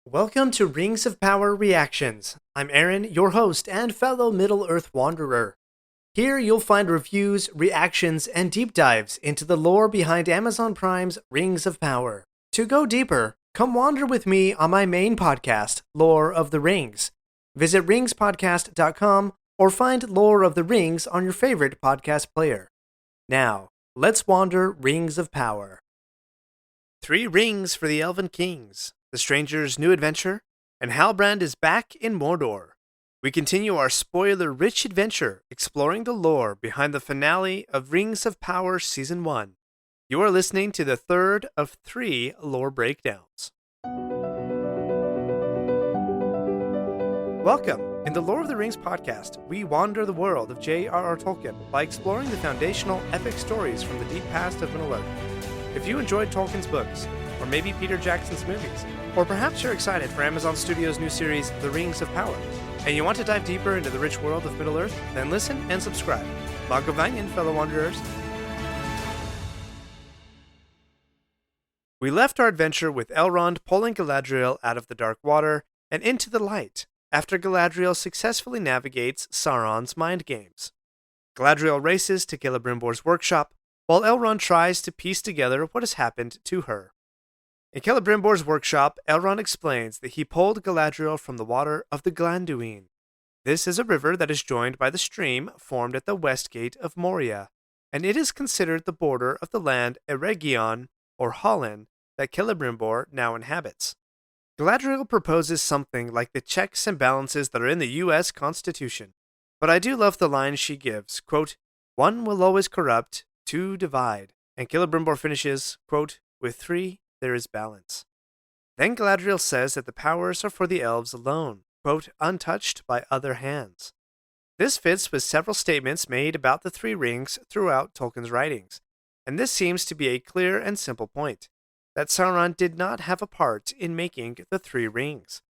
Welcome to Rings of Power Reactions. I'm Aaron, your host and fellow Middle-earth wanderer. Here you'll find reviews, reactions, and deep dives into the lore behind Amazon Prime's Rings of Power. To go deeper, come wander with me on my main podcast, Lore of the Rings. Visit ringspodcast.com or find Lore of the Rings on your favorite podcast player. Now, let's wander Rings of Power. 3 Rings for the Elven Kings, the Stranger's New Adventure, and Halbrand is back in Mordor. We continue our spoiler-rich adventure exploring the lore behind the finale of Rings of Power Season 1. You are listening to the third of 3 lore breakdowns. Welcome! In the Lore of the Rings podcast, we wander the world of J.R.R. Tolkien by exploring the foundational epic stories from the deep past of Middle-earth. If you enjoyed Tolkien's books, or maybe Peter Jackson's movies, or perhaps you're excited for Amazon Studios' new series, The Rings of Power, and you want to dive deeper into the rich world of Middle-earth, then listen and subscribe. Bogovanyan, fellow wanderers. We left our adventure with Elrond pulling Galadriel out of the dark water and into the light, after Galadriel successfully navigates Sauron's mind games. Galadriel races to Celebrimbor's workshop, while Elrond tries to piece together what has happened to her. In Celebrimbor's workshop, Elrond explains that he pulled Galadriel from the water of the Glanduin. This is a river that is joined by the stream formed at the west gate of Moria, and it is considered the border of the land Eregion, or Hollin, that Celebrimbor now inhabits. Galadriel proposes something like the checks and balances that are in the U.S. Constitution, but I do love the line she gives, quote, "One will always corrupt, 2 divide," and Celebrimbor finishes, quote, "With 3, there is balance." Then Galadriel says that the powers are for the elves alone, quote, "untouched by other hands." This fits with several statements made about the 3 rings throughout Tolkien's writings, and this seems to be a clear and simple point, that Sauron did not have a part in making the 3 rings.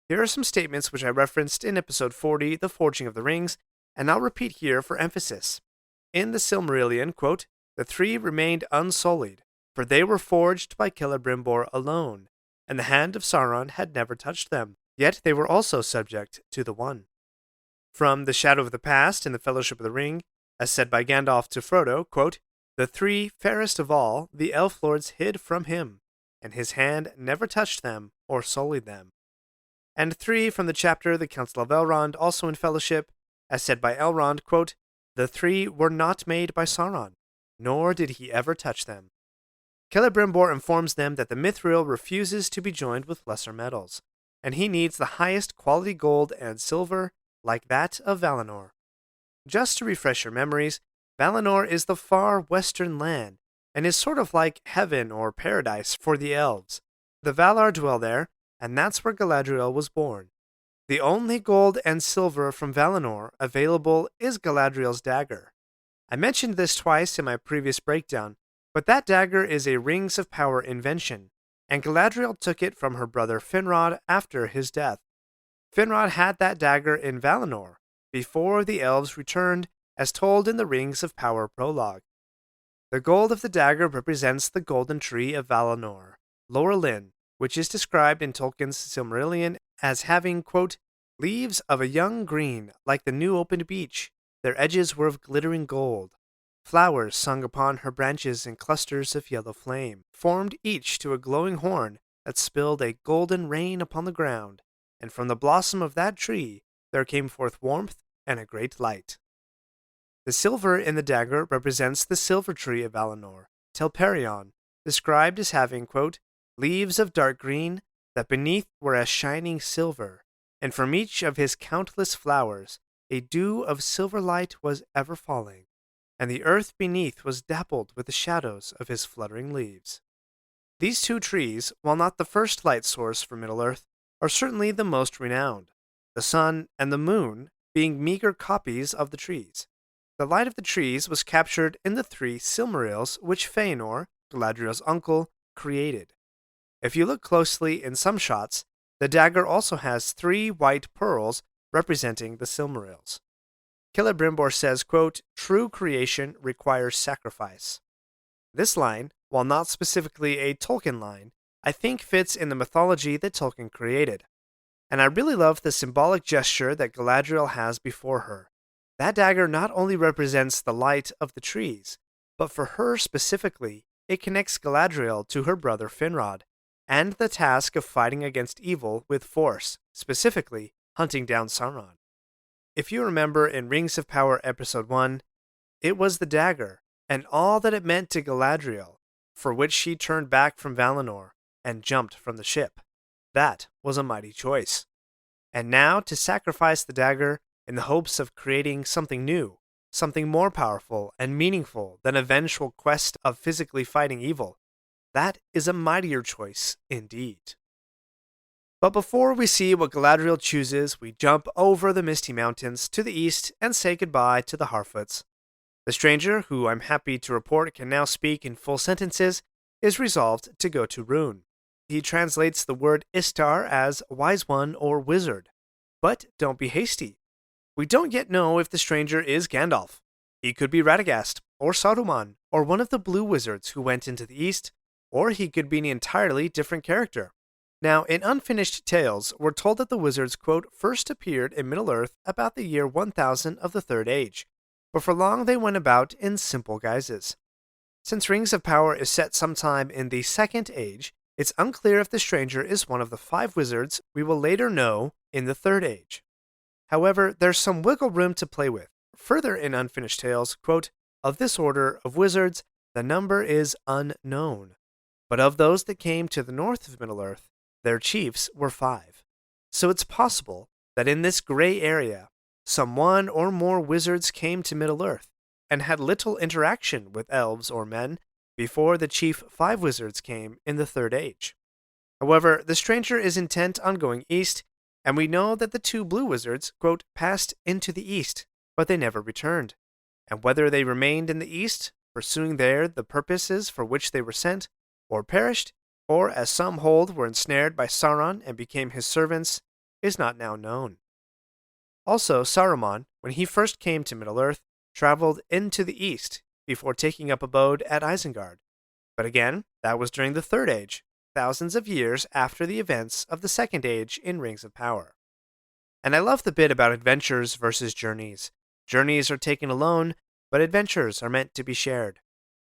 Here are some statements which I referenced in episode 40, The Forging of the Rings, and I'll repeat here for emphasis. In the Silmarillion, quote, "The 3 remained unsullied, for they were forged by Celebrimbor alone, and the hand of Sauron had never touched them, yet they were also subject to the One." From The Shadow of the Past in the Fellowship of the Ring, as said by Gandalf to Frodo, quote, "The 3 fairest of all, the elf lords hid from him, and his hand never touched them or sullied them." And 3 from the chapter The Council of Elrond, also in Fellowship, as said by Elrond, quote, "The 3 were not made by Sauron, nor did he ever touch them." Celebrimbor informs them that the Mithril refuses to be joined with lesser metals, and he needs the highest quality gold and silver like that of Valinor. Just to refresh your memories, Valinor is the far western land, and is sort of like heaven or paradise for the elves. The Valar dwell there, and that's where Galadriel was born. The only gold and silver from Valinor available is Galadriel's dagger. I mentioned this twice in my previous breakdown, but that dagger is a Rings of Power invention, and Galadriel took it from her brother Finrod after his death. Finrod had that dagger in Valinor, before the elves returned, as told in the Rings of Power prologue. The gold of the dagger represents the golden tree of Valinor, Laurelin, which is described in Tolkien's Silmarillion as having, quote, "leaves of a young green, like the new opened beech. Their edges were of glittering gold. Flowers sung upon her branches in clusters of yellow flame, formed each to a glowing horn that spilled a golden rain upon the ground, and from the blossom of that tree there came forth warmth and a great light." The silver in the dagger represents the silver tree of Valinor, Telperion, described as having, quote, "leaves of dark green, that beneath were as shining silver, and from each of his countless flowers a dew of silver light was ever falling, and the earth beneath was dappled with the shadows of his fluttering leaves." These 2 trees, while not the first light source for Middle-earth, are certainly the most renowned, the sun and the moon being meager copies of the trees. The light of the trees was captured in the 3 Silmarils which Fëanor, Galadriel's uncle, created. If you look closely in some shots, the dagger also has 3 white pearls representing the Silmarils. Celebrimbor says, quote, "True creation requires sacrifice." This line, while not specifically a Tolkien line, I think fits in the mythology that Tolkien created. And I really love the symbolic gesture that Galadriel has before her. That dagger not only represents the light of the trees, but for her specifically, it connects Galadriel to her brother Finrod, and the task of fighting against evil with force, specifically hunting down Sauron. If you remember in Rings of Power Episode 1, it was the dagger, and all that it meant to Galadriel, for which she turned back from Valinor and jumped from the ship. That was a mighty choice. And now to sacrifice the dagger in the hopes of creating something new, something more powerful and meaningful than a vengeful quest of physically fighting evil, that is a mightier choice indeed. But before we see what Galadriel chooses, we jump over the Misty Mountains to the east and say goodbye to the Harfoots. The stranger, who I'm happy to report can now speak in full sentences, is resolved to go to Rhûn. He translates the word Istar as wise one or wizard. But don't be hasty. We don't yet know if the stranger is Gandalf. He could be Radagast, or Saruman, or one of the blue wizards who went into the east, or he could be an entirely different character. Now, in Unfinished Tales, we're told that the wizards, quote, first appeared in Middle-earth about the year 1000 of the Third Age, but for long they went about in simple guises. Since Rings of Power is set sometime in the Second Age, it's unclear if the stranger is one of the 5 wizards we will later know in the Third Age. However, there's some wiggle room to play with. Further in Unfinished Tales, quote, of this order of wizards, the number is unknown. But of those that came to the north of Middle-earth, their chiefs were 5. So it's possible that in this gray area, some 1 or more wizards came to Middle-earth and had little interaction with elves or men before the chief 5 wizards came in the Third Age. However, the stranger is intent on going east, and we know that the 2 blue wizards, quote, passed into the east, but they never returned. And whether they remained in the east, pursuing there the purposes for which they were sent, or perished, or as some hold were ensnared by Sauron and became his servants, is not now known. Also, Saruman, when he first came to Middle-earth, traveled into the east before taking up abode at Isengard. But again, that was during the Third Age, thousands of years after the events of the Second Age in Rings of Power. And I love the bit about adventures versus journeys. Journeys are taken alone, but adventures are meant to be shared.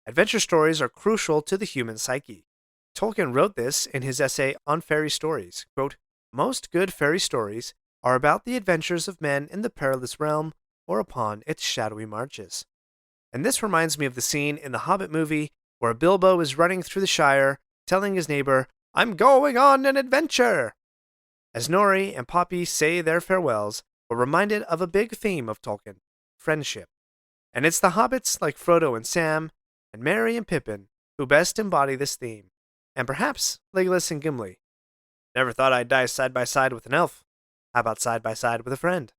Adventure stories are crucial to the human psyche. Tolkien wrote this in his essay on fairy stories. Quote, most good fairy stories are about the adventures of men in the perilous realm or upon its shadowy marches. And this reminds me of the scene in the Hobbit movie where Bilbo is running through the Shire, telling his neighbor, I'm going on an adventure! As Nori and Poppy say their farewells, we're reminded of a big theme of Tolkien, friendship. And it's the hobbits like Frodo and Sam, and Merry and Pippin, who best embody this theme, and perhaps Legolas and Gimli. Never thought I'd die side by side with an elf. How about side by side with a friend?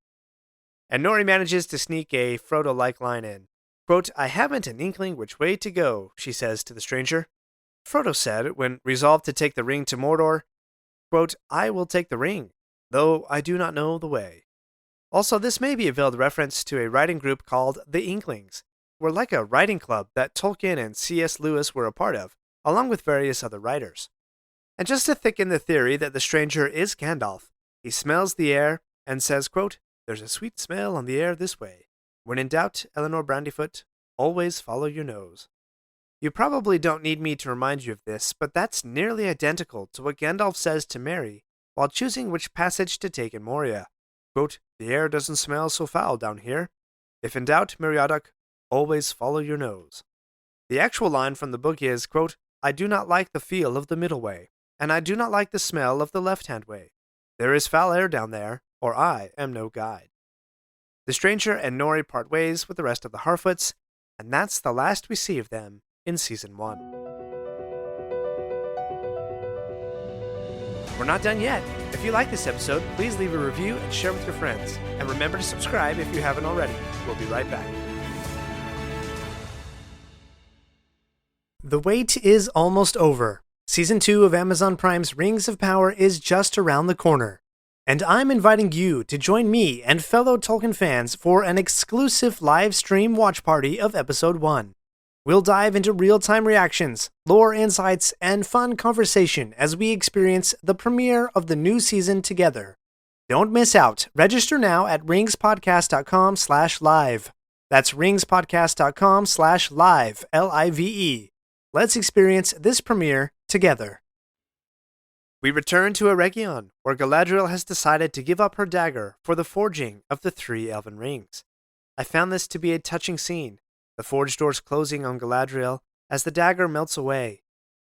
And Nori manages to sneak a Frodo-like line in. Quote, I haven't an inkling which way to go, she says to the stranger. Frodo said, when resolved to take the ring to Mordor, quote, I will take the ring, though I do not know the way. Also, this may be a veiled reference to a writing group called the Inklings, who were like a writing club that Tolkien and C.S. Lewis were a part of, along with various other writers. And just to thicken the theory that the stranger is Gandalf, he smells the air and says, quote, there's a sweet smell on the air this way. When in doubt, Eleanor Brandyfoot, always follow your nose. You probably don't need me to remind you of this, but that's nearly identical to what Gandalf says to Merry while choosing which passage to take in Moria. Quote, the air doesn't smell so foul down here. If in doubt, Meriadoc, always follow your nose. The actual line from the book is, quote, I do not like the feel of the middle way, and I do not like the smell of the left-hand way. There is foul air down there, or I am no guide. The stranger and Nori part ways with the rest of the Harfoots, and that's the last we see of them in Season 1. We're not done yet. If you like this episode, please leave a review and share with your friends. And remember to subscribe if you haven't already. We'll be right back. The wait is almost over. Season 2 of Amazon Prime's Rings of Power is just around the corner. And I'm inviting you to join me and fellow Tolkien fans for an exclusive live stream watch party of Episode 1. We'll dive into real-time reactions, lore insights, and fun conversation as we experience the premiere of the new season together. Don't miss out. Register now at ringspodcast.com/live. That's ringspodcast.com/live, Live. Let's experience this premiere together. We return to Eregion, where Galadriel has decided to give up her dagger for the forging of the Three Elven Rings. I found this to be a touching scene, the forge doors closing on Galadriel as the dagger melts away.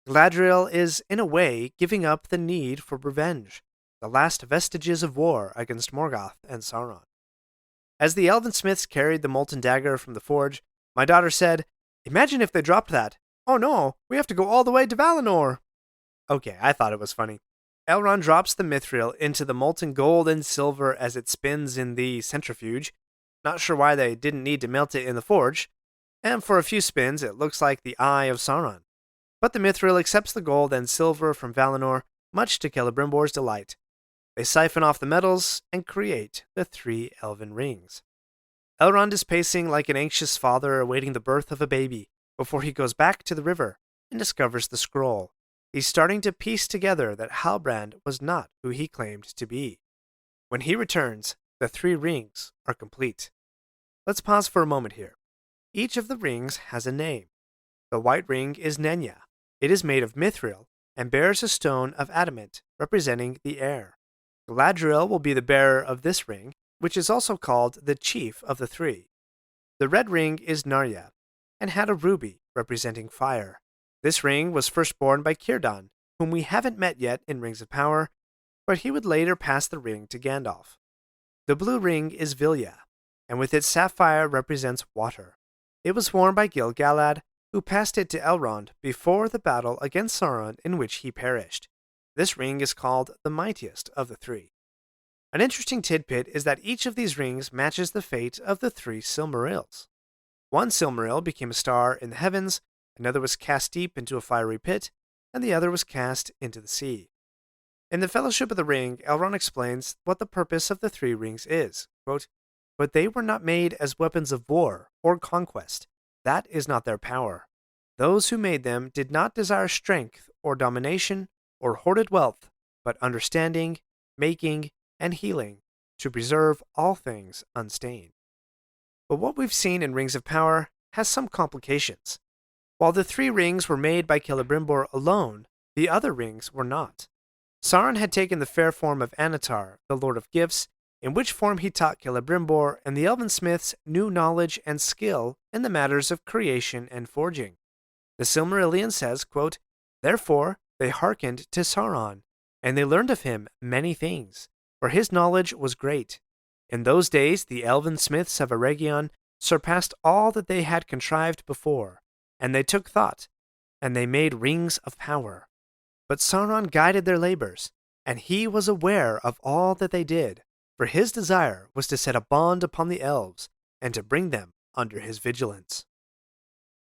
Galadriel is, in a way, giving up the need for revenge, the last vestiges of war against Morgoth and Sauron. As the elven smiths carried the molten dagger from the forge, my daughter said, "Imagine if they dropped that. Oh no, we have to go all the way to Valinor." Okay, I thought it was funny. Elrond drops the mithril into the molten gold and silver as it spins in the centrifuge. Not sure why they didn't need to melt it in the forge. And for a few spins, it looks like the eye of Sauron. But the mithril accepts the gold and silver from Valinor, much to Celebrimbor's delight. They siphon off the metals and create the Three Elven Rings. Elrond is pacing like an anxious father awaiting the birth of a baby before he goes back to the river and discovers the scroll. He's starting to piece together that Halbrand was not who he claimed to be. When he returns, the 3 rings are complete. Let's pause for a moment here. Each of the rings has a name. The white ring is Nenya. It is made of mithril and bears a stone of adamant representing the air. Galadriel will be the bearer of this ring, which is also called the chief of the 3. The red ring is Narya, and had a ruby representing fire. This ring was first born by Círdan, whom we haven't met yet in Rings of Power, but he would later pass the ring to Gandalf. The blue ring is Vilya, and with its sapphire represents water. It was worn by Gil-galad, who passed it to Elrond before the battle against Sauron in which he perished. This ring is called the mightiest of the 3. An interesting tidbit is that each of these rings matches the fate of the 3 Silmarils. One Silmaril became a star in the heavens, another was cast deep into a fiery pit, and the other was cast into the sea. In the Fellowship of the Ring, Elrond explains what the purpose of the 3 rings is. Quote, "But they were not made as weapons of war or conquest. That is not their power. Those who made them did not desire strength or domination or hoarded wealth, but understanding, making, and healing, to preserve all things unstained." But what we've seen in Rings of Power has some complications. While the 3 rings were made by Celebrimbor alone, the other rings were not. Sauron had taken the fair form of Annatar, the Lord of Gifts, in which form he taught Celebrimbor and the Elven Smiths new knowledge and skill in the matters of creation and forging. The Silmarillion says, quote, "Therefore they hearkened to Sauron, and they learned of him many things, for his knowledge was great. In those days the Elven Smiths of Eregion surpassed all that they had contrived before, and they took thought, and they made rings of power. But Sauron guided their labors, and he was aware of all that they did, for his desire was to set a bond upon the elves, and to bring them under his vigilance."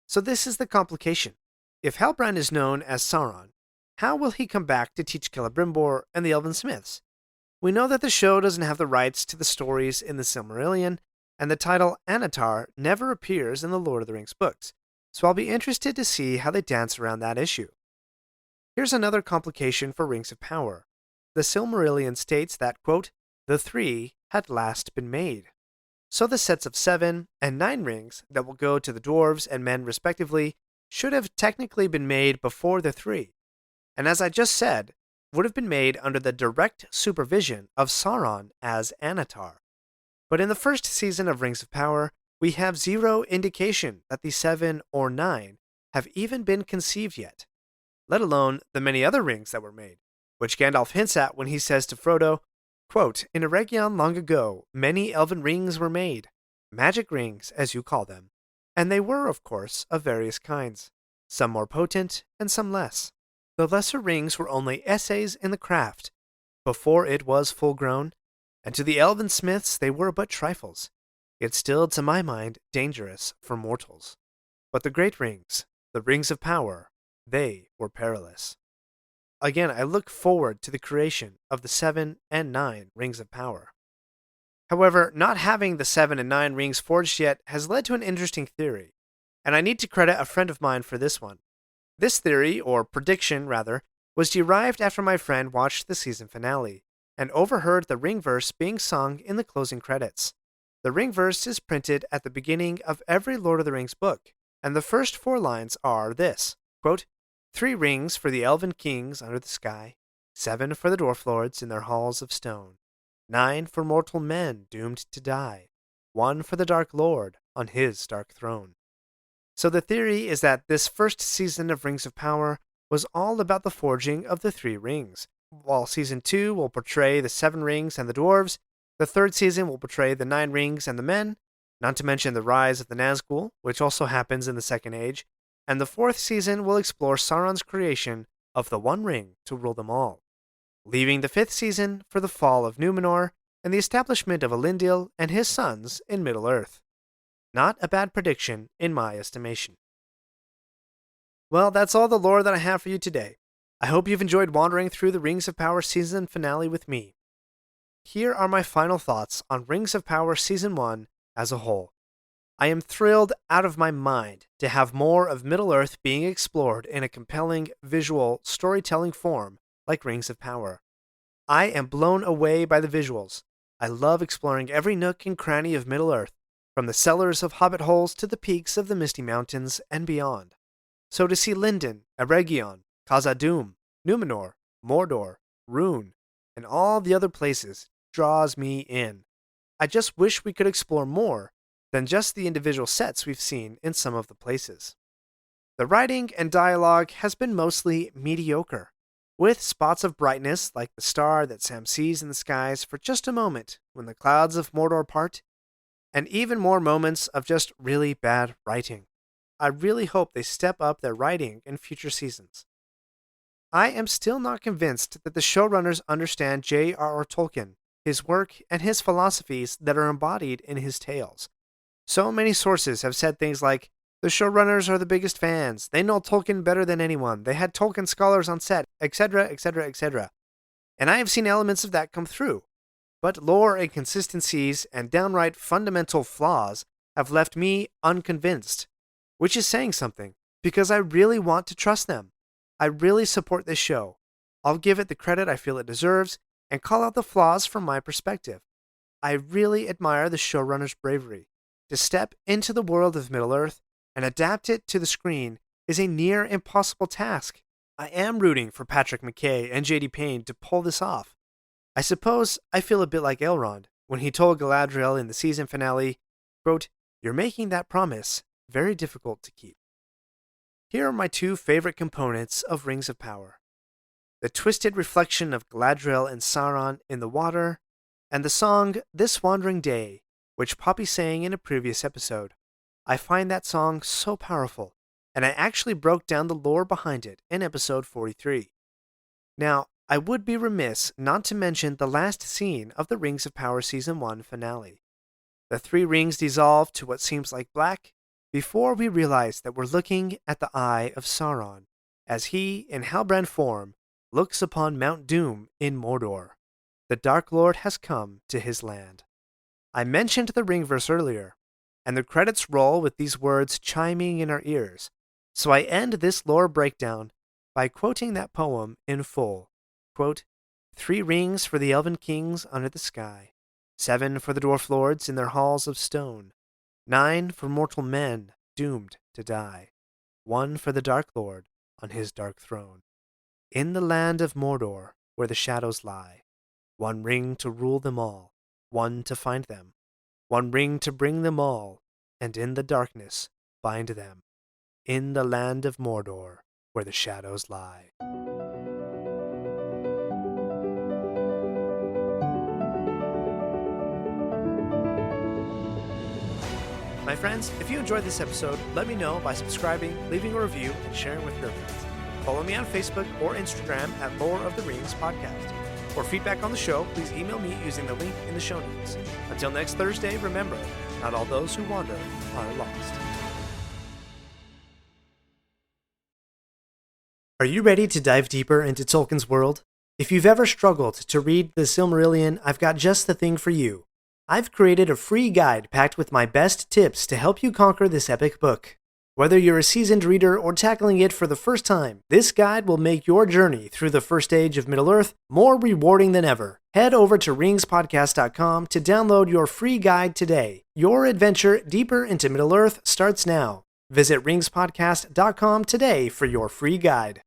So this is the complication. If Halbrand is known as Sauron, how will he come back to teach Celebrimbor and the Elven Smiths? We know that the show doesn't have the rights to the stories in the Silmarillion, and the title Annatar never appears in the Lord of the Rings books, so I'll be interested to see how they dance around that issue. Here's another complication for Rings of Power. The Silmarillion states that, quote, "the 3 had last been made." So the sets of 7 and 9 rings that will go to the dwarves and men respectively should have technically been made before the 3, and as I just said, would have been made under the direct supervision of Sauron as Annatar. But in the first season of Rings of Power, we have zero indication that the 7 or 9 have even been conceived yet, let alone the many other rings that were made, which Gandalf hints at when he says to Frodo, quote, "In Eregion long ago, many elven rings were made, magic rings, as you call them, and they were, of course, of various kinds, some more potent and some less. The lesser rings were only essays in the craft, before it was full grown, and to the elven smiths they were but trifles, yet still to my mind dangerous for mortals. But the great rings, the rings of power, they were perilous." Again, I look forward to the creation of the 7 and 9 rings of power. However, not having the 7 and 9 rings forged yet has led to an interesting theory. and I need to credit a friend of mine for this one. This theory, or prediction rather, was derived after my friend watched the season finale and overheard the ring verse being sung in the closing credits. The ring verse is printed at the beginning of every Lord of the Rings book, and the first 4 lines are this, quote, 3 rings for the elven kings under the sky, 7 for the dwarf lords in their halls of stone, 9 for mortal men doomed to die, 1 for the Dark Lord on his dark throne. So the theory is that this first season of Rings of Power was all about the forging of the 3 rings. While season 2 will portray the 7 rings and the dwarves, the 3rd season will portray the 9 rings and the men, not to mention the rise of the Nazgul, which also happens in the Second Age, and the 4th season will explore Sauron's creation of the One Ring to rule them all, leaving the 5th season for the fall of Númenor and the establishment of Elendil and his sons in Middle-earth. Not a bad prediction in my estimation. Well, that's all the lore that I have for you today. I hope you've enjoyed wandering through the Rings of Power season finale with me. Here are my final thoughts on Rings of Power Season 1 as a whole. I am thrilled out of my mind to have more of Middle-earth being explored in a compelling, visual, storytelling form like Rings of Power. I am blown away by the visuals. I love exploring every nook and cranny of Middle-earth, from the cellars of hobbit holes to the peaks of the Misty Mountains and beyond. So to see Lindon, Eregion, Khazad-dûm, Númenor, Mordor, Rhûn, and all the other places draws me in. I just wish we could explore more than just the individual sets we've seen in some of the places. The writing and dialogue has been mostly mediocre, with spots of brightness like the star that Sam sees in the skies for just a moment when the clouds of Mordor part, and even more moments of just really bad writing. I really hope they step up their writing in future seasons. I am still not convinced that the showrunners understand J.R.R. Tolkien, his work, and his philosophies that are embodied in his tales. So many sources have said things like, the showrunners are the biggest fans, they know Tolkien better than anyone, they had Tolkien scholars on set, etc., etc., etc. And I have seen elements of that come through. But lore inconsistencies and downright fundamental flaws have left me unconvinced, which is saying something, because I really want to trust them. I really support this show. I'll give it the credit I feel it deserves and call out the flaws from my perspective. I really admire the showrunner's bravery. To step into the world of Middle-earth and adapt it to the screen is a near impossible task. I am rooting for Patrick McKay and J.D. Payne to pull this off. I suppose I feel a bit like Elrond when he told Galadriel in the season finale, quote, "You're making that promise very difficult to keep." Here are my 2 favorite components of Rings of Power. The twisted reflection of Galadriel and Sauron in the water, and the song This Wandering Day, which Poppy sang in a previous episode. I find that song so powerful, and I actually broke down the lore behind it in episode 43. Now, I would be remiss not to mention the last scene of the Rings of Power Season 1 finale. The 3 rings dissolve to what seems like black, before we realize that we're looking at the eye of Sauron, as he, in Halbrand form, looks upon Mount Doom in Mordor. The Dark Lord has come to his land. I mentioned the ring verse earlier, and the credits roll with these words chiming in our ears, so I end this lore breakdown by quoting that poem in full. Quote, 3 rings for the elven kings under the sky, 7 for the dwarf lords in their halls of stone, 9 for mortal men doomed to die, 1 for the Dark Lord on his dark throne. In the land of Mordor, where the shadows lie, 1 ring to rule them all, 1 to find them, 1 ring to bring them all, and in the darkness bind them, in the land of Mordor, where the shadows lie. My friends, if you enjoyed this episode, let me know by subscribing, leaving a review, and sharing with your friends. Follow me on Facebook or Instagram at Lore of the Rings Podcast. For feedback on the show, please email me using the link in the show notes. Until next Thursday, remember, not all those who wander are lost. Are you ready to dive deeper into Tolkien's world? If you've ever struggled to read the Silmarillion, I've got just the thing for you. I've created a free guide packed with my best tips to help you conquer this epic book. Whether you're a seasoned reader or tackling it for the first time, this guide will make your journey through the first age of Middle-earth more rewarding than ever. Head over to ringspodcast.com to download your free guide today. Your adventure deeper into Middle-earth starts now. Visit ringspodcast.com today for your free guide.